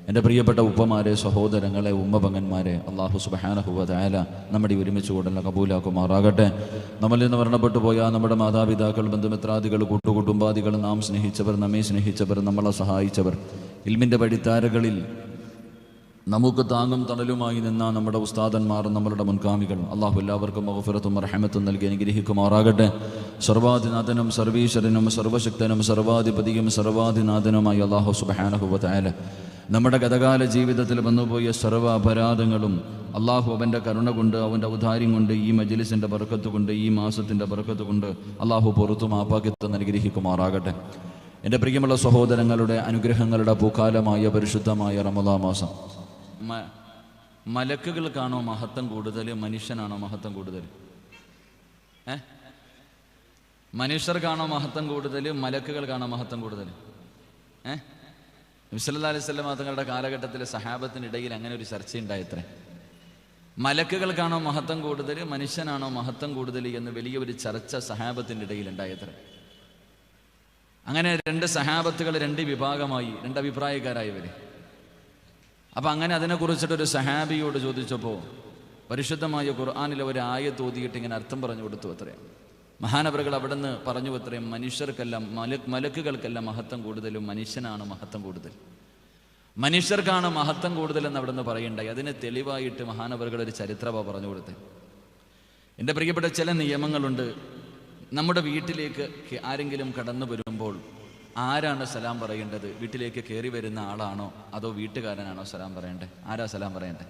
എൻ്റെ പ്രിയപ്പെട്ട ഉപ്പമാരെ, സഹോദരങ്ങളെ, ഉമ്മപങ്ങന്മാരെ, അള്ളാഹു സുബ്ഹാനഹു വ തആല നമ്മുടെ ഒരുമിച്ച് കൂടലിനെ കബൂലാക്കുമാറാകട്ടെ. നമ്മളിൽ നിന്ന് മരണപ്പെട്ടു പോയ നമ്മുടെ മാതാപിതാക്കൾ, ബന്ധുമിത്രാദികൾ, കൂട്ടുകുടുംബാദികൾ, നാം സ്നേഹിച്ചവർ, നമ്മെ സ്നേഹിച്ചവർ, നമ്മളെ സഹായിച്ചവർ, ഇൽമിൻ്റെ പടിത്താരകളിൽ നമുക്ക് താങ്ങും തണലുമായി നിന്ന നമ്മുടെ ഉസ്താദന്മാർ, നമ്മളുടെ മുൻഗാമികൾ, അള്ളാഹു എല്ലാവർക്കും മഗ്ഫിറത്തും റഹ്മത്തും നൽകി അനുഗ്രഹിക്കുമാറാകട്ടെ. സർവാധിനാഥനും സർവീശ്വരനും സർവശക്തനും സർവാധിപതിയും സർവാധിനാഥനുമായി അള്ളാഹു സുബ്ഹാനഹു വ തആല നമ്മുടെ ഗതകാല ജീവിതത്തിൽ വന്നുപോയ സർവ്വ അപരാധങ്ങളും അള്ളാഹു അവൻ്റെ കരുണ കൊണ്ട്, അവൻ്റെ ഔദാര്യം കൊണ്ട്, ഈ മജ്ലിസിൻ്റെ ബർക്കത്ത് കൊണ്ട്, ഈ മാസത്തിൻ്റെ ബർക്കത്ത് കൊണ്ട് അള്ളാഹു പുറത്തു മാപ്പാക്കിത്തം അനുഗ്രഹിക്കുമാറാകട്ടെ. എൻ്റെ പ്രിയമുള്ള സഹോദരങ്ങളുടെ അനുഗ്രഹങ്ങളുടെ പൂക്കാലമായ പരിശുദ്ധമായ റമദാൻ മാസം, മലക്കുകൾക്കാണോ മഹത്വം കൂടുതൽ, മനുഷ്യനാണോ മഹത്വം കൂടുതൽ? മനുഷ്യർക്കാണോ മഹത്വം കൂടുതൽ, മലക്കുകൾക്കാണോ മഹത്വം കൂടുതൽ? നബി സല്ലല്ലാഹു അലൈഹി വസല്ലം തങ്ങളുടെ കാലഘട്ടത്തിൽ സഹാബത്തിനിടയിൽ അങ്ങനെ ഒരു ചർച്ചയുണ്ടായത്രേ. മലക്കുകൾക്കാണോ മഹത്വം കൂടുതൽ, മനുഷ്യനാണോ മഹത്വം കൂടുതൽ എന്ന് വലിയൊരു ചർച്ച സഹാബത്തിൻ്റെ ഇടയിൽ ഉണ്ടായത്രേ. അങ്ങനെ രണ്ട് സഹാബത്തുകൾ രണ്ട് വിഭാഗമായി, രണ്ട് അഭിപ്രായക്കാരായവർ. അപ്പം അങ്ങനെ അതിനെക്കുറിച്ചിട്ടൊരു സഹാബിയോട് ചോദിച്ചപ്പോൾ പരിശുദ്ധമായ ഖുർആനിലെ ഒരു ആയത്ത് ഓതിയിട്ട് ഇങ്ങനെ അർത്ഥം പറഞ്ഞു കൊടുത്തു അത്രയും. മഹാനവറുകൾ അവിടെ നിന്ന് പറഞ്ഞു അത്രയും, മനുഷ്യർക്കെല്ലാം മലക്കുകൾക്കെല്ലാം മഹത്വം കൂടുതലും മനുഷ്യനാണ് മഹത്വം കൂടുതൽ, മനുഷ്യർക്കാണ് മഹത്വം കൂടുതലെന്ന് അവിടെ നിന്ന് പറയണ്ടായി. അതിന് തെളിവായിട്ട് മഹാനവറുകൾ ഒരു ചരിത്രമാണ് പറഞ്ഞു കൊടുത്തത്. എൻ്റെ പ്രിയപ്പെട്ട ചില നിയമങ്ങളുണ്ട്. നമ്മുടെ വീട്ടിലേക്ക് ആരെങ്കിലും കടന്നു വരുമ്പോൾ ആരാണ് സലാം പറയേണ്ടത്? വീട്ടിലേക്ക് കയറി വരുന്ന ആളാണോ അതോ വീട്ടുകാരനാണോ സലാം പറയേണ്ടത്? ആരാ സലാം പറയേണ്ടത്?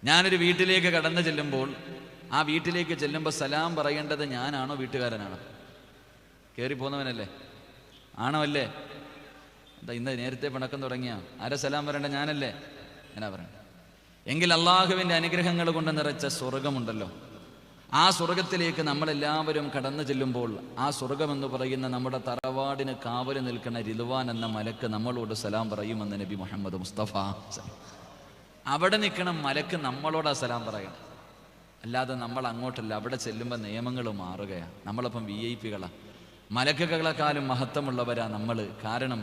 ഞാനൊരു വീട്ടിലേക്ക് കടന്നു ചെല്ലുമ്പോൾ, ആ വീട്ടിലേക്ക് ചെല്ലുമ്പോൾ സലാം പറയേണ്ടത് ഞാനാണോ വീട്ടുകാരനാണോ? കയറി പോന്നവനല്ലേ? ആണോ അല്ലേ? എന്താ ഇന്ന് നേരത്തെ പിണക്കം തുടങ്ങിയ? ആരാ സലാം പറയേണ്ടത്? ഞാനല്ലേ? ഞാനാ പറയണ്ട. എങ്കിൽ അള്ളാഹുവിൻ്റെ അനുഗ്രഹങ്ങൾ കൊണ്ട് നിറച്ച സ്വർഗമുണ്ടല്ലോ, ആ സ്വർഗത്തിലേക്ക് നമ്മളെല്ലാവരും കടന്നു ചെല്ലുമ്പോൾ ആ സ്വർഗമെന്ന് പറയുന്ന നമ്മുടെ തറവാടിന് കാവല് നിൽക്കുന്ന റിദ്വാൻ എന്ന മലക്ക് നമ്മളോട് സലാം പറയുമെന്ന് നബി മുഹമ്മദ് മുസ്തഫ. അവിടെ നിൽക്കണം മലക്ക് നമ്മളോട് സലാം പറയണം, അല്ലാതെ നമ്മൾ അങ്ങോട്ടല്ല. അവിടെ ചെല്ലുമ്പോൾ നിയമങ്ങൾ മാറുകയാണ്. നമ്മളപ്പം VIP-കളാണ്. മലക്കുകളെക്കാളും മഹത്വമുള്ളവരാ നമ്മൾ. കാരണം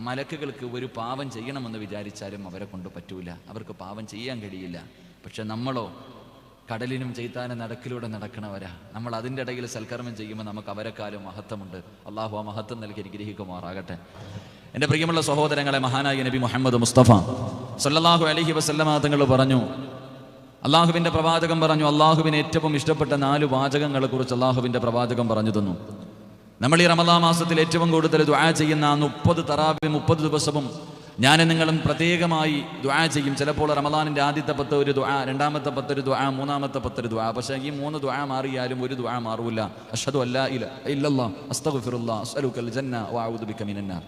മലക്കുകൾക്ക് ഒരു പാപം ചെയ്യണമെന്ന് വിചാരിച്ചാലും അവരെ കൊണ്ട് പറ്റൂല, അവർക്ക് പാപം ചെയ്യാൻ കഴിയില്ല. പക്ഷെ നമ്മളോ കടലിനും ചെയ്താനും നടക്കിലൂടെ നടക്കണവരാ. നമ്മൾ അതിൻ്റെ ഇടയിൽ സൽക്കർമ്മം ചെയ്യുമ്പോൾ നമുക്ക് അവരെക്കാളും മഹത്വമുണ്ട്. അള്ളാഹു ആ മഹത്വം നൽകി അനുഗ്രഹിക്കുമാറാകട്ടെ. എൻ്റെ പ്രിയമുള്ള സഹോദരങ്ങളെ, മഹാനായ നബി മുഹമ്മദ് മുസ്തഫ സല്ലല്ലാഹു അലൈഹി വസല്ലമ തങ്ങൾ പറഞ്ഞു, അള്ളാഹുവിൻ്റെ പ്രവാചകൻ പറഞ്ഞു, അള്ളാഹുവിന് ഏറ്റവും ഇഷ്ടപ്പെട്ട 4 വാചകങ്ങളെ കുറിച്ച് അള്ളാഹുവിൻ്റെ പ്രവാചകൻ പറഞ്ഞു തന്നു. നമ്മൾ ഈ റമദാൻ മാസത്തിൽ ഏറ്റവും കൂടുതൽ ദുആ ചെയ്യുന്ന 30 തറാവി 30 ദിവസവും ഞാനും നിങ്ങളും പ്രത്യേകമായി ദുആ ചെയ്യും. ചിലപ്പോൾ റമദാനിൻ്റെ ആദ്യത്തെ 10 ഒരു ദുആ, രണ്ടാമത്തെ 10 ഒരു ദുആ, മൂന്നാമത്തെ 10 ഒരു ദുആ. പക്ഷേ ഈ 3 ദുആ മാറിയാലും ഒരു ദുആ മാറൂല. അഷ്ഹദു അല്ലാ ഇലാഹ ഇല്ലല്ലാഹ് അസ്തഗ്ഫിറുല്ലാഹ് അസ്അലുക്കൽ ജന്ന വഅഊദു ബിക മിനന്നാർ.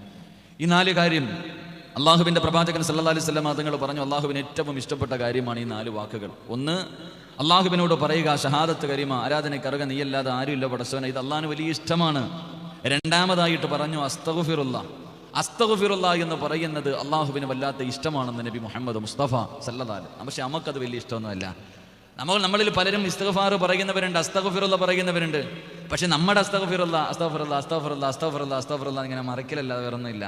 ഈ 4 കാര്യം അള്ളാഹുവിൻ്റെ പ്രവാചകൻ സല്ലല്ലാഹു അലൈഹി വസല്ലം തങ്ങൾ പറഞ്ഞു, അള്ളാഹുവിന് ഏറ്റവും ഇഷ്ടപ്പെട്ട കാര്യമാണ് ഈ 4 വാക്കുകൾ. ഒന്ന്, അള്ളാഹുവിനോട് പറയുക ഷഹാദത്ത് കരീമ, ആരാധനയ്ക്കറുക നീയല്ലാതെ ആരുമില്ല പടച്ചവനെ, ഇത് അള്ളാഹുവിന് വലിയ ഇഷ്ടമാണ്. രണ്ടാമതായിട്ട് പറഞ്ഞു അസ്തഗ്ഫിറുല്ലാഹ്. അസ്തഗ്ഫിറുല്ലാഹ് എന്ന് പറയുന്നത് അള്ളാഹുവിന് വല്ലാത്ത ഇഷ്ടമാണെന്ന് നബി മുഹമ്മദ് മുസ്തഫ സല്ലല്ലാഹു അലൈഹി വസല്ലം. പക്ഷെ നമുക്കത് വലിയ ഇഷ്ടമൊന്നുമല്ല. നമ്മളിൽ പലരും ഇസ്തിഗ്ഫാർ പറയുന്നവരുണ്ട്, അസ്തഗ്ഫിറുല്ലാഹ് പറയുന്നവരുണ്ട്. പക്ഷെ നമ്മുടെ അസ്തഗ്ഫിറുല്ലാഹ് അസ്തഗ്ഫിറുല്ലാഹ് അസ്തഗ്ഫിറുല്ലാഹ് അസ്തഗ്ഫിറുല്ലാഹ് അസ്തഗ്ഫിറുല്ലാഹ് ഇങ്ങനെ മറക്കലല്ലാതെ വേറൊന്നുമില്ല.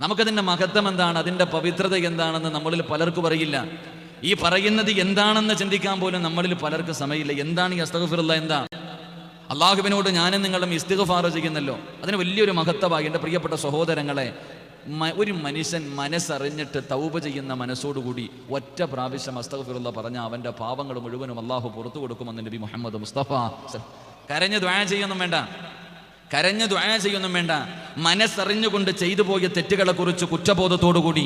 നമുക്കതിൻ്റെ മഹത്വം എന്താണ്, അതിൻ്റെ പവിത്രത എന്താണെന്ന് നമ്മളിൽ പലർക്കും അറിയില്ല. ഈ പറയുന്നത് എന്താണെന്ന് ചിന്തിക്കാൻ പോലും നമ്മളിൽ പലർക്ക് സമയമില്ല. എന്താണ് ഈ അസ്തഗ്ഫിറുല്ലാഹ്? എന്താ? അള്ളാഹുവിനോട് ഞാനും നിങ്ങളും ഇസ്തിഗ്ഫാർ ചെയ്യുന്നല്ലോ, അതിന് വലിയൊരു മഹത്വമായി. എൻ്റെ പ്രിയപ്പെട്ട സഹോദരങ്ങളെ, ഒരു മനുഷ്യൻ മനസ്സറിഞ്ഞിട്ട് തൗബ ചെയ്യുന്ന മനസ്സോടുകൂടി ഒറ്റ പ്രാവശ്യം അസ്തഗ്ഫിറുല്ലാഹ് പറഞ്ഞ അവൻ്റെ പാപങ്ങൾ മുഴുവനും അള്ളാഹു പുറത്തു കൊടുക്കുമെന്ന് നബി മുഹമ്മദ് മുസ്തഫ. കരഞ്ഞ് ദുആ ചെയ്യൊന്നും വേണ്ട, കരഞ്ഞ് ദുആ ചെയ്യൊന്നും വേണ്ട. മനസ്സറിഞ്ഞുകൊണ്ട് ചെയ്തു പോയ തെറ്റുകളെക്കുറിച്ച് കുറ്റബോധത്തോടുകൂടി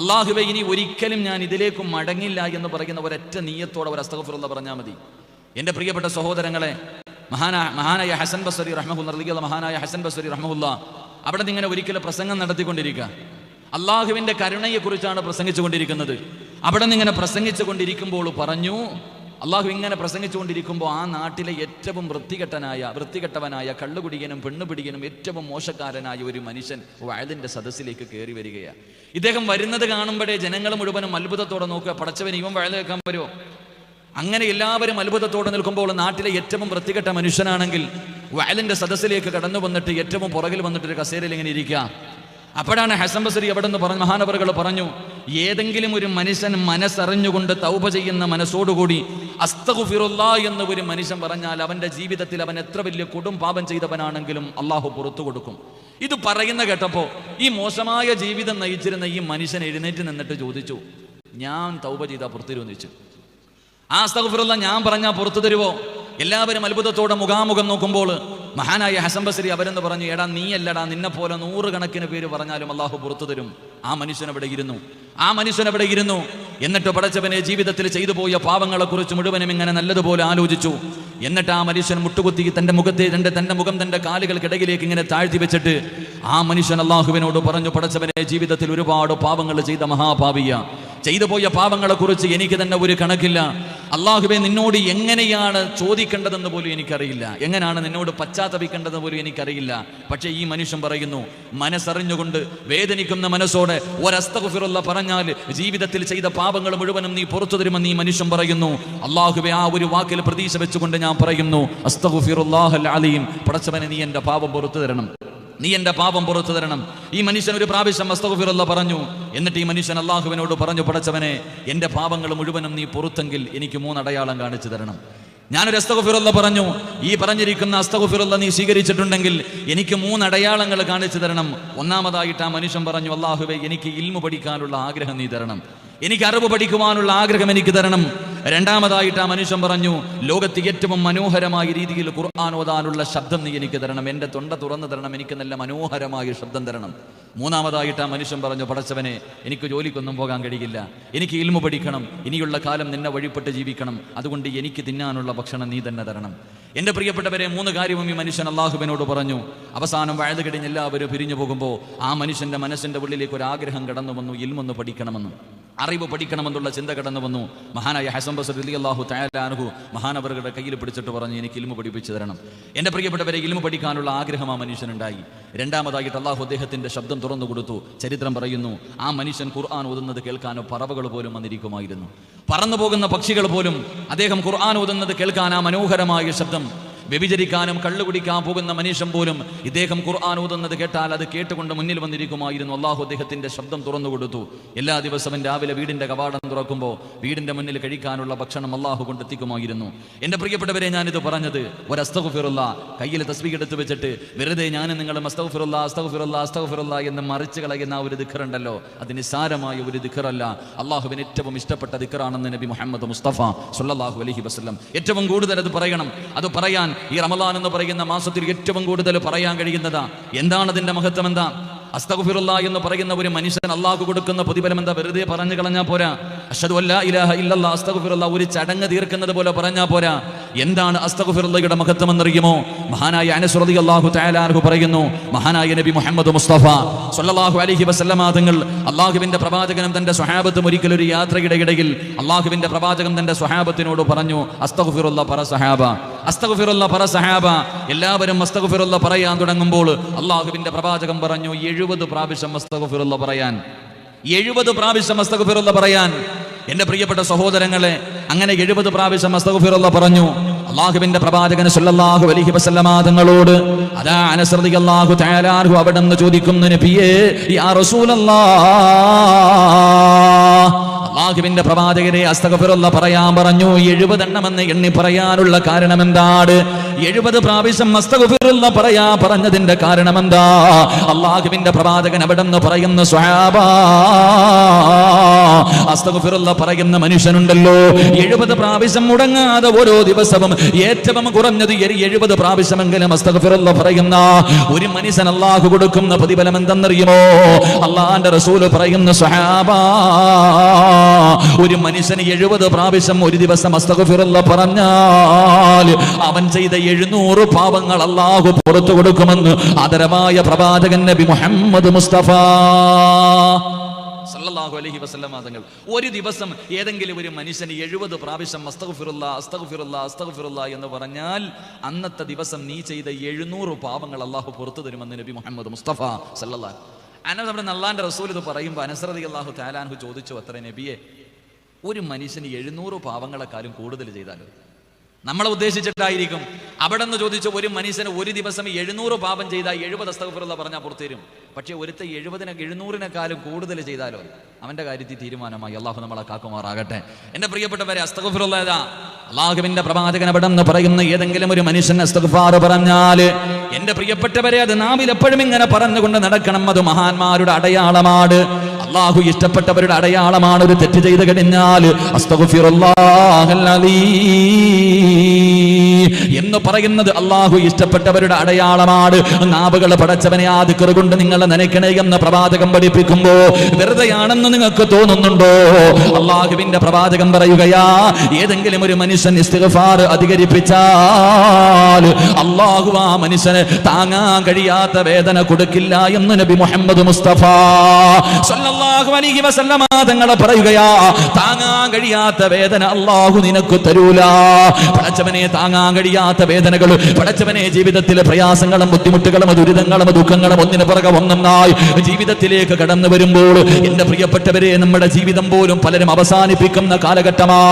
അള്ളാഹുവേ ഇനി ഒരിക്കലും ഞാൻ ഇതിലേക്ക് മടങ്ങില്ല എന്ന് പറയുന്ന ഒരൊറ്റ നീയത്തോടെ ഒരു അസ്തഗ്ഫിറുല്ലാഹ് പറഞ്ഞാൽ മതി. എൻ്റെ പ്രിയപ്പെട്ട സഹോദരങ്ങളെ, മഹാനായ ഹസൻ ബസ്രി റഹ്മഹുല്ലാഹ്, മഹാനായ ഹസൻ ബസ്രി റഹ്മഹുല്ലാഹ് അവിടെ നിന്ന് ഇങ്ങനെ ഒരിക്കലും പ്രസംഗം നടത്തിക്കൊണ്ടിരിക്കുക. അള്ളാഹുവിൻ്റെ കരുണയെക്കുറിച്ചാണ് പ്രസംഗിച്ചു കൊണ്ടിരിക്കുന്നത്. അവിടെ നിന്ന് ഇങ്ങനെ പ്രസംഗിച്ചു കൊണ്ടിരിക്കുമ്പോൾ പറഞ്ഞു, അള്ളാഹു ഇങ്ങനെ പ്രസംഗിച്ചുകൊണ്ടിരിക്കുമ്പോൾ ആ നാട്ടിലെ ഏറ്റവും വൃത്തികെട്ടവനായ കള്ളുകുടിയനും പെണ്ണുപിടിയനും ഏറ്റവും മോശക്കാരനായ ഒരു മനുഷ്യൻ വഅദിന്റെ സദസ്സിലേക്ക് കയറി വരികയാണ്. ഇദ്ദേഹം വരുന്നത് കാണുമ്പോഴേ ജനങ്ങൾ മുഴുവനും അത്ഭുതത്തോടെ നോക്കുക, പടച്ചവൻ ഇവൻ വഅദ് കേൾക്കാൻ വരുമോ? അങ്ങനെ എല്ലാവരും അത്ഭുതത്തോടെ നിൽക്കുമ്പോൾ നാട്ടിലെ ഏറ്റവും വൃത്തികെട്ട മനുഷ്യനാണെങ്കിൽ വഅദിന്റെ സദസ്സിലേക്ക് കടന്നു വന്നിട്ട് ഏറ്റവും പുറകിൽ വന്നിട്ട് ഒരു കസേരയിൽ ഇങ്ങനെ ഇരിക്കുക. അപ്പോഴാണ് ഹസൻ ബസ്രി അവിടെ നിന്ന് പറഞ്ഞു, മഹാനവറുകൾ പറഞ്ഞു, ഏതെങ്കിലും ഒരു മനുഷ്യൻ മനസ്സറിഞ്ഞുകൊണ്ട് തൗബ ചെയ്യുന്ന മനസ്സോടുകൂടി അസ്തഗ്ഫിറുല്ലാഹ് എന്ന് ഒരു മനുഷ്യൻ പറഞ്ഞാൽ അവന്റെ ജീവിതത്തിൽ അവൻ എത്ര വലിയ കൊടും പാപം ചെയ്തവനാണെങ്കിലും അള്ളാഹു പുറത്തു കൊടുക്കും. ഇത് പറയുന്ന കേട്ടപ്പോൾ ഈ മോശമായ ജീവിതം നയിച്ചിരുന്ന ഈ മനുഷ്യൻ എഴുന്നേറ്റ് നിന്നിട്ട് ചോദിച്ചു, ഞാൻ തൗബ ചെയ്താൽ പുറത്തു തരുമെന്ന് ചോദിച്ചു. ആ അസ്തഗ്ഫിറുല്ലാഹ് ഞാൻ പറഞ്ഞാൽ പുറത്തു തരുമോ? എല്ലാവരും അത്ഭുതത്തോടെ മുഖാമുഖം നോക്കുമ്പോൾ മഹാനായ ഹസൻ ബസ്രി അവരെന്ന് പറഞ്ഞു, എടാ നീ അല്ലടാ, നിന്നെ പോലെ 100 കണക്കിന് പേര് പറഞ്ഞാലും അള്ളാഹു പുറത്തു തരും. ആ മനുഷ്യൻ അവിടെ ഇരുന്നു. എന്നിട്ട് പടച്ചവനെ ജീവിതത്തിൽ ചെയ്തു പോയ പാവങ്ങളെക്കുറിച്ച് മുഴുവനും ഇങ്ങനെ നല്ലതുപോലെ ആലോചിച്ചു. എന്നിട്ട് ആ മനുഷ്യൻ മുട്ടുകുത്തി തന്റെ മുഖം തന്റെ കാലുകൾക്കിടയിലേക്ക് ഇങ്ങനെ താഴ്ത്തി വെച്ചിട്ട് ആ മനുഷ്യൻ അള്ളാഹുവിനോട് പറഞ്ഞു, പടച്ചവനെ ജീവിതത്തിൽ ഒരുപാട് പാവങ്ങൾ ചെയ്ത മഹാപാപിയ, ചെയ്തു പോയ പാവങ്ങളെ കുറിച്ച് എനിക്ക് തന്നെ ഒരു കണക്കില്ല. അള്ളാഹുവെ, നിന്നോട് എങ്ങനെയാണ് ചോദിക്കേണ്ടതെന്ന് പോലും എനിക്കറിയില്ല, എങ്ങനെയാണ് നിന്നോട് പശ്ചാത്തപിക്കേണ്ടതെന്ന് പോലും എനിക്കറിയില്ല. പക്ഷേ ഈ മനുഷ്യൻ പറയുന്നു, മനസ്സറിഞ്ഞുകൊണ്ട് വേദനിക്കുന്ന മനസ്സോടെ ഒരസ്തഗ്ഫിറുല്ലാഹ് പറഞ്ഞാൽ ജീവിതത്തിൽ ചെയ്ത പാപങ്ങൾ മുഴുവനും നീ പുറത്തു തരുമെന്ന് ഈ മനുഷ്യൻ പറയുന്നു. അള്ളാഹുവെ, ആ ഒരു വാക്കിൽ പ്രതീക്ഷ വെച്ചുകൊണ്ട് ഞാൻ പറയുന്നു, അസ്തഗ്ഫിറുല്ലാഹൽ അലീം, പടച്ചവനെ നീ എൻ്റെ പാപം പുറത്തു തരണം, നീ എൻ്റെ പാപം പുറത്തു തരണം. ഈ മനുഷ്യൻ ഒരു പ്രാവശ്യം അസ്തഗ്ഫിറുല്ലാഹ് പറഞ്ഞു. എന്നിട്ട് ഈ മനുഷ്യൻ അള്ളാഹുവിനോട് പറഞ്ഞു, പടച്ചവനെ എൻ്റെ പാപങ്ങൾ മുഴുവനും നീ പുറത്തെങ്കിൽ എനിക്ക് 3 അടയാളം കാണിച്ചു തരണം. ഞാനൊരു അസ്തഗ്ഫിറുല്ലാഹ് പറഞ്ഞു, ഈ പറഞ്ഞിരിക്കുന്ന അസ്തഗ്ഫിറുല്ലാഹ് നീ സ്വീകരിച്ചിട്ടുണ്ടെങ്കിൽ എനിക്ക് 3 അടയാളങ്ങൾ കാണിച്ചു തരണം. ഒന്നാമതായിട്ട് ആ മനുഷ്യൻ പറഞ്ഞു, അള്ളാഹുവേ, എനിക്ക് ഇൽമു പഠിക്കാനുള്ള ആഗ്രഹം നീ തരണം, എനിക്ക് അറിവ് പഠിക്കുവാനുള്ള ആഗ്രഹം എനിക്ക് തരണം. രണ്ടാമതായിട്ട് ആ മനുഷ്യൻ പറഞ്ഞു, ലോകത്ത് ഏറ്റവും മനോഹരമായ രീതിയിൽ ഖുർആൻ ഓതാനുള്ള ശബ്ദം നീ എനിക്ക് തരണം, എൻ്റെ തൊണ്ട തുറന്നു തരണം, എനിക്ക് നല്ല മനോഹരമായ ശബ്ദം തരണം. മൂന്നാമതായിട്ട് ആ മനുഷ്യൻ പറഞ്ഞു, പടച്ചവനെ, എനിക്ക് ജോലിക്കൊന്നും പോകാൻ കഴിയില്ല, എനിക്ക് ഇൽമു പഠിക്കണം, ഇനിയുള്ള കാലം നിന്നെ വഴിപ്പെട്ട് ജീവിക്കണം, അതുകൊണ്ട് എനിക്ക് തിന്നാനുള്ള ഭക്ഷണം നീ തന്നെ തരണം. എൻ്റെ പ്രിയപ്പെട്ടവരെ, 3 കാര്യവും ഈ മനുഷ്യൻ അള്ളാഹുവിനോട് പറഞ്ഞു. അവസാനം വഴുത് കിടിഞ്ഞ് എല്ലാവരും പിരിഞ്ഞു പോകുമ്പോൾ ആ മനുഷ്യൻ്റെ മനസ്സിൻ്റെ ഉള്ളിലേക്ക് ഒരു ആഗ്രഹം കടന്നു വന്നു, ഇൽമൊന്ന് പഠിക്കണമെന്നും അറിവ് പഠിക്കണമെന്നുള്ള ചിന്ത കടന്നു വന്നു. മഹാനായ ഹസൻ ബസ്രി റളിയല്ലാഹു തആല അൻഹു മഹാനവറുകളുടെ കയ്യിൽ പിടിച്ചിട്ട് പറഞ്ഞു, എനിക്ക് ഇൽമു പഠിപ്പിച്ചു തരണം. എൻ്റെ പ്രിയപ്പെട്ടവരെ, ഇൽമു പഠിക്കാനുള്ള ആഗ്രഹം ആ മനുഷ്യനുണ്ടായി. രണ്ടാമതായിട്ട് അള്ളാഹു അദ്ദേഹത്തിൻ്റെ ശബ്ദം തുറന്നു കൊടുത്തു. ചരിത്രം പറയുന്നു, ആ മനുഷ്യൻ ഖുർആൻ ഓതുന്നത് കേൾക്കാനോ പറവകൾ പോലും വന്നിരിക്കുമായിരുന്നു, പറന്നു പോകുന്ന പക്ഷികൾ പോലും അദ്ദേഹം ഖുർആൻ ഓതുന്നത് കേൾക്കാൻ ആ മനോഹരമായ ശബ്ദം. വ്യഭിചരിക്കാനും കള്ളു കുടിക്കാൻ പോകുന്ന മനുഷ്യൻ പോലും ഇദ്ദേഹം ഖുർആൻ ഓതുന്നത് കേട്ടാൽ അത് കേട്ടുകൊണ്ട് മുന്നിൽ വന്നിരിക്കുമായിരുന്നു. അള്ളാഹു അദ്ദേഹത്തിന്റെ ശബ്ദം തുറന്നു കൊടുത്തു. എല്ലാ ദിവസവും രാവിലെ വീടിന്റെ കവാടം തുറക്കുമ്പോൾ വീടിന്റെ മുന്നിൽ കഴിക്കാനുള്ള ഭക്ഷണം അള്ളാഹു കൊണ്ടെത്തിക്കുമായിരുന്നു. എൻ്റെ പ്രിയപ്പെട്ടവരെ, ഞാനിത് പറഞ്ഞത് ഒരു അസ്തഗ്ഫിറുല്ലാഹ് കയ്യിൽ തസ്ബീഹ് എടുത്ത് വെച്ചിട്ട് വെറുതെ ഞാൻ നിങ്ങളും അസ്തഗ്ഫിറുല്ലാഹ് അസ്തഗ്ഫിറുല്ലാഹ് അസ്തഗ്ഫിറുല്ലാഹ് എന്ന് മറിച്ച് കളയുന്ന ആ ഒരു ദിക്റുണ്ടല്ലോ, അത് നിസ്സാരമായ ഒരു ദിക്റല്ല. അള്ളാഹുവിന് ഏറ്റവും ഇഷ്ടപ്പെട്ട ദിക്റാണെന്ന് നബി മുഹമ്മദ് മുസ്തഫ സ്വല്ലല്ലാഹു അലൈഹി വസല്ലം ഏറ്റവും കൂടുതൽ അത് പറയണം. അത് പറയാൻ ഈ റമളാൻ എന്ന് പറയുന്ന മാസത്തിൽ ഏറ്റവും കൂടുതൽ പറയാൻ കഴിയുന്നതാ. എന്താണ് അതിന്റെ മഹത്വം? എന്താ? അസ്തഗ്ഫിറുല്ലാഹ് എന്ന് പറയുന്ന ഒരു മനുഷ്യൻ അള്ളാഹു കൊടുക്കുന്ന പ്രതിഫലം എന്താ? വെറുതെ പറഞ്ഞു കളഞ്ഞാൽ പോരാ. അഷ്ഹദു അല്ലാ ഇലാഹ ഇല്ലല്ലാഹ് അസ്തഗ്ഫിറുല്ലാഹ് ഒരു ചടങ്ങ് തീർക്കുന്നത് പോലെ പറഞ്ഞാൽ പോരാ. എന്താണ് അസ്തഗ്ഫിറുല്ലാഹയുടെ മഹത്വം എന്നറിയുമോ? മഹാനായ അനസ് റളിയല്ലാഹു തആല അൻഹു പറയുന്നു, മഹാനായ നബി മുഹമ്മദ് മുസ്തഫ സ്വല്ലല്ലാഹു അലൈഹി വസല്ലമ തങ്ങൾ അള്ളാഹുവിന്റെ പ്രവാചകനും തന്റെ സ്വഹാബത്തും ഒരിക്കൽ ഒരു യാത്രയുടെ ഇടയിൽ അള്ളാഹുവിന്റെ പ്രവാചകൻ തന്റെ സ്വഹാബത്തിനോട് പറഞ്ഞു, അസ്തഗ്ഫിറുല്ലാഹ് പറ സഹാബ, അസ്തഗ്ഫിറുല്ലാഹ് പറ സഹാബ. എല്ലാവരും അസ്തഗ്ഫിറുല്ലാഹ് പറയാൻ തുടങ്ങുമ്പോൾ അള്ളാഹുവിന്റെ പ്രവാചകൻ പറഞ്ഞു, 70 പ്രാവശ്യം അസ്തഗ്ഫിറുല്ലാഹ് പറയാൻ, 70 പ്രാവശ്യം അസ്തഗ്ഫിറുല്ലാഹ് പറയാൻ. എന്റെ പ്രിയപ്പെട്ട സഹോദരങ്ങളെ, അങ്ങനെ 70 പ്രാവശ്യം അസ്തഗ്ഫിറുല്ലാഹ് പറഞ്ഞു. അള്ളാഹുവിന്റെ പ്രവാചകൻ സ്വല്ലല്ലാഹു അലൈഹി വസല്ലമ തങ്ങളോട് അതാ അനസ് റളിയല്ലാഹു തആല അൻഹു അവിടുന്ന് ചോദിക്കുന്നു, നബിയേ യാ റസൂലല്ലാഹ്, അള്ളാഹുവിന്റെ പ്രവാചകരെ അസ്തഗ്ഫിറുല്ലാഹ് പറയാൻ പറഞ്ഞു. 70 എണ്ണമെന്ന് എണ്ണി പറയാനുള്ള കാരണം എന്താണ്? 70 പ്രാവശ്യം അസ്തഗ്ഫിറുല്ലാഹ് പറയാ പറഞ്ഞതിന്റെ കാരണം എന്താ? അള്ളാഹുവിന്റെ പ്രവാചകൻ അവിടുന്ന് പറയുന്നു, സ്വഹാബാ, അസ്തഗ്ഫിറുല്ലാഹ് പറയുന്ന മനുഷ്യനുണ്ടല്ലോ 70 പ്രാവശ്യം മുടങ്ങാതെ ഓരോ ദിവസവും ഏറ്റവും കുറഞ്ഞത് 70 പ്രാവശ്യമെങ്കിലും അസ്തഗ്ഫിറുല്ലാഹ് പറയുന്ന ഒരു മനുഷ്യൻ അള്ളാഹു കൊടുക്കുന്ന പ്രതിഫലം എന്തെന്നറിയുമോ? അള്ളാഹുവിന്റെ റസൂൽ പറയുന്നു, സ്വഹാബാ, ഒരു മനുഷ്യന് 70 പ്രാവശ്യം ഒരു ദിവസം അസ്തഗ്ഫിറുല്ലാഹ് പറഞ്ഞാൽ അവൻ ചെയ്ത 700 പാപങ്ങൾ അള്ളാഹു പുറത്തു കൊടുക്കുമെന്ന് ആദരവായ പ്രവാചകൻ നബി മുഹമ്മദ് മുസ്തഫ സല്ലല്ലാഹു അലൈഹി വസല്ലം തങ്ങൾ ഒരു ദിവസം ഏതെങ്കിലും ഒരു മനുഷ്യന് 70 പ്രാവശ്യം അസ്തഗ്ഫിറുല്ലാഹ് അസ്തഗ്ഫിറുല്ലാഹ് അസ്തഗ്ഫിറുല്ലാഹ് എന്ന് പറഞ്ഞാൽ അന്നത്തെ ദിവസം നീ ചെയ്ത 700 പാപങ്ങൾ അള്ളാഹു പുറത്തു തരുമെന്ന് നബി മുഹമ്മദ് മുസ്തഫ സല്ലല്ലാഹു. നമ്മുടെ അള്ളാന്റെ റസൂൽ ഇത് പറയുമ്പോൾ അനസ് റളിയല്ലാഹു തആല അൻഹു ചോദിച്ചു, അത്ര നബിയെ, ഒരു മനുഷ്യന് 700 പാവങ്ങളെക്കാളും കൂടുതൽ ചെയ്താലോ? നമ്മളെ ഉദ്ദേശിച്ചിട്ടായിരിക്കും. അവിടെ നിന്ന് ചോദിച്ചു, ഒരു മനുഷ്യന് ഒരു ദിവസം 700 പാപം ചെയ്താൽ 70 അസ്തഗ്ഫിറുല്ലാ പറഞ്ഞാൽ പുറത്തുതരും. പക്ഷേ ഒരുത്ത 700-നെക്കാളും കൂടുതൽ ചെയ്താലോ അവന്റെ കാര്യത്തിൽ തീരുമാനമായി. അള്ളാഹു നമ്മളെ കാക്കുമാറാകട്ടെ. എന്റെ പ്രിയപ്പെട്ടവരെ, അസ്തഗ്ഫിറുല്ലാ ഏതാ? അള്ളാഹുവിന്റെ പ്രവാചകൻ അവിടെ നിന്ന് പറയുന്ന ഏതെങ്കിലും ഒരു മനുഷ്യൻ അസ്തഗ്ഫാർ പറഞ്ഞാൽ, എന്റെ പ്രിയപ്പെട്ടവരെ, അത് നാവിൽ എപ്പോഴും ഇങ്ങനെ പറഞ്ഞുകൊണ്ട് നടക്കണം. അത് മഹാന്മാരുടെ അടയാളമാണ്, അള്ളാഹു ഇഷ്ടപ്പെട്ടവരുടെ അടയാളമാണ്. ഒരു തെറ്റ് ചെയ്ത് കഴിഞ്ഞാൽ അസ്തഗ്ഫിറുല്ലാഹൽ അലീം എന്ന് പറയുന്നത് അള്ളാഹു ഇഷ്ടപ്പെട്ടവരുടെ അടയാളമാണ്. നാവുകൾ പടച്ചവനെ ആ ദിക്ർ കൊണ്ട് നിങ്ങളെ നനയ്ക്കണേ എന്ന് പ്രവാചകൻ പഠിപ്പിക്കുമ്പോ വെറുതെയാണെന്ന് നിങ്ങൾക്ക് തോന്നുന്നുണ്ടോ? അള്ളാഹുവിന്റെ പ്രവാചകൻ പറയുകയാ, ഏതെങ്കിലും ഒരു മനുഷ്യൻ ഇസ്തിഗ്ഫാർ അധികരിപ്പിച്ചാൽ അള്ളാഹു ആ മനുഷ്യന് താങ്ങാൻ കഴിയാത്ത വേദന കൊടുക്കില്ല എന്ന് നബി മുഹമ്മദ് മുസ്തഫ സല്ലല്ലാഹു അലൈഹി വസല്ലമ തങ്ങൾ പറയുകയാ. താങ്ങാൻ കഴിയാത്ത വേദന അള്ളാഹു നിനക്ക് തരൂല. പടച്ചവനെ താങ്ങാൻ കഴിയാത്ത വേദനകൾ, പടച്ചവനെ ജീവിതത്തിലെ പ്രയാസങ്ങളും ബുദ്ധിമുട്ടുകളും ദുരിതങ്ങളും ദുഃഖങ്ങളും ഒന്നിനു പുറകെ ഒന്നായി ജീവിതത്തിലേക്ക് കടന്നു വരുമ്പോൾ, എന്റെ പ്രിയപ്പെട്ടവരെ, നമ്മുടെ ജീവിതം പോലും പലരും അവസാനിപ്പിക്കുന്ന കാലഘട്ടമാ.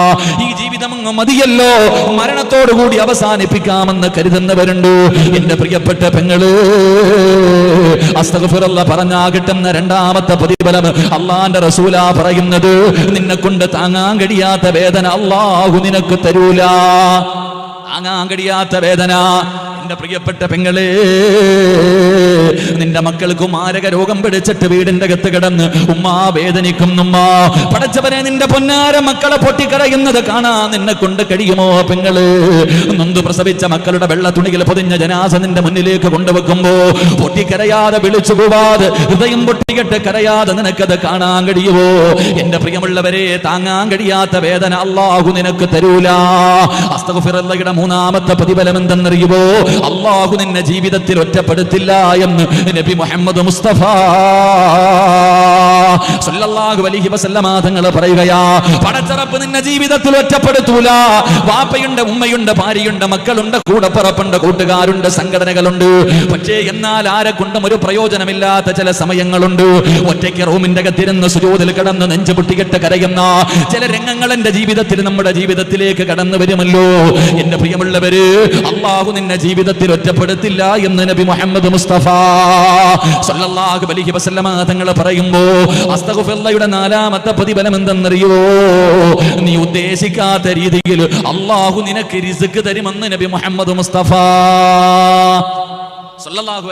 ഈ ജീവിതം മതിയല്ലോ, മരണത്തോടുകൂടി അവസാനിപ്പിക്കാമെന്ന് കരുതുന്നവരുണ്ട്. എന്റെ പ്രിയപ്പെട്ട പെങ്ങള്, അസ്തഗ്ഫിറുല്ലാ പറഞ്ഞാ കിട്ടുന്ന രണ്ടാമത്തെ പ്രതിഫലം അള്ളാന്റെ റസൂലാ പറയുന്നത്, നിന്നെ കൊണ്ട് താങ്ങാൻ കഴിയാത്ത വേദന അള്ളാഹു നിനക്ക് തരൂല. താങ്ങാൻ കഴിയാത്ത വേദന. എന്റെ പ്രിയപ്പെട്ട പെങ്ങളെ, നിന്റെ മക്കൾക്ക് മാരക രോഗം പിടിച്ചിട്ട് വീടിന്റെ അകത്ത് കിടന്ന് ഉമ്മാ വേദനിക്കുന്നുമ്മാ. പടച്ചവനെ, നിന്റെ പൊന്നാര മക്കളെ പൊട്ടിക്കരയുന്നത് കാണാൻ നിന്നെ കൊണ്ട് കഴിയുമോ? പെങ്ങള്, നൊന്തു പ്രസവിച്ച മക്കളുടെ വെള്ള തുണികൾ പൊതിഞ്ഞ ജനാസ നിന്റെ മുന്നിലേക്ക് കൊണ്ടുവെക്കുമ്പോ പൊട്ടിക്കരയാതെ, വിളിച്ചു പോവാതെ, ഹൃദയം പൊട്ടിക്കെട്ട് കരയാതെ നിനക്കത് കാണാൻ കഴിയുമോ? എന്റെ പ്രിയമുള്ളവരെ, താങ്ങാൻ കഴിയാത്ത വേദന അള്ളാഹു നിനക്ക് തരൂല. അസ്തഗ്ഫിറുല്ലാഹയുടെ മൂന്നാമത്തെ പ്രതിഫലം എന്തെന്നറിയുമോ? അള്ളാഹു നിന്നെ ജീവിതത്തിൽ ഒറ്റപ്പെടുത്തില്ല എന്ന് നബി മുഹമ്മദ് മുസ്തഫ സല്ലല്ലാഹു അലൈഹി വസല്ലമ തങ്ങൾ പറയുകയാ. പടച്ചറപ്പ് നിന്നെ ജീവിതത്തിൽ ഒറ്റപ്പെടുത്തൂല. വാപ്പയുണ്ട്, ഉമ്മയുണ്ട്, ഭാര്യയുണ്ട്, മക്കളുണ്ട്, കൂടപ്പറപ്പുണ്ട്, കൂട്ടുകാരുണ്ട്, സംഘടനകളുണ്ട്. പക്ഷേ എന്നാൽ ആരെ കൊണ്ടും ഒരു പ്രയോജനമില്ലാത്ത ചില സമയങ്ങളുണ്ട്. ഒറ്റയ്ക്ക് റൂമിന്റെ അകത്തിരുന്ന് സുജൂദിൽ കിടന്ന് നെഞ്ചു പൊട്ടിക്കെട്ട് കരയുന്ന ചില രംഗങ്ങൾ എന്റെ ജീവിതത്തിൽ, നമ്മുടെ ജീവിതത്തിലേക്ക് കടന്നു വരുമല്ലോ. എന്റെ പ്രിയമുള്ളവര്, അള്ളാഹു നിന്നെ ജീവിതത്തിൽ ഒറ്റപ്പെടുത്തില്ല എന്ന് നബി മുഹമ്മദ് മുസ്തഫ സല്ലല്ലാഹു അലൈഹി വസല്ലമ തങ്ങൾ പറയുമ്പോ, അസ്തഗ്ഫിറുല്ലാഹയുടെ നാലാമത്തെ പ്രതിഫലം എന്തെന്നറിയോ? നീ ഉദ്ദേശിക്കാത്ത രീതിയിൽ അള്ളാഹു നിനക്ക് റിസ്ക് തരുമെന്ന് നബി മുഹമ്മദ് മുസ്തഫ സല്ലല്ലാഹു